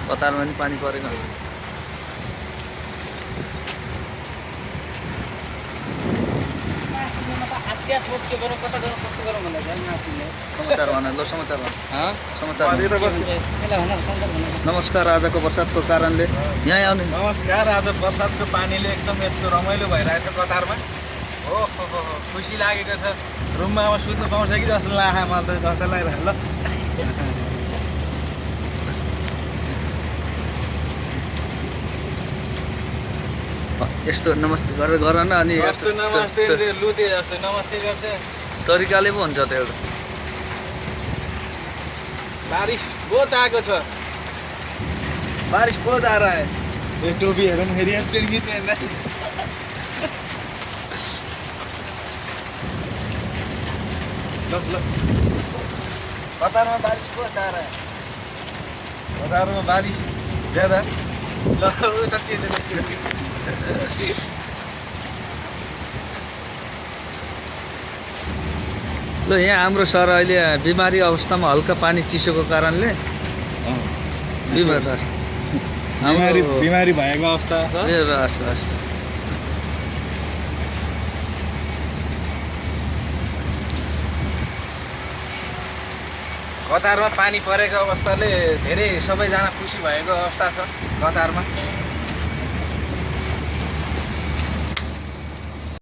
कतारमा पनि पानी परेको समाचार भन ल समाचार भन समाचार नमस्कार आजको वर्षाको कारणले यहाँ आउने नमस्कार आज वर्षाको पानीले एकदम यस्तो रमाइलो भइरहेछ कतारमा हो खुसी लागेको छ रुममा अब सुत्नु पाउँछ कि जस्तो लाग्यो मलाई त जस्तो लागिरहेको ल यस्तो नमस्ते गरेर गर न अनि जस्तो नमस्ते लुते जस्तो नमस्ते गर्छ तरिकाले पो हुन्छ त एउटा बारिश बहुत आएको छ बारिश बहुत आ रहा है ये टोपी हेरौँ फेरि यस्तो गीत हेर्दा ल कतारमा बारिश बहुत आ रहा है कतारमा बारिश ज्यादा ल उता ल यहाँ हाम्रो सर अहिले बिमारी अवस्थामा हल्का पानी चिसोको कारणले बिमारी भएको अवस्था कतारमा पानी परेको अवस्थाले धेरै सबैजना खुसी भएको अवस्था छ कतारमा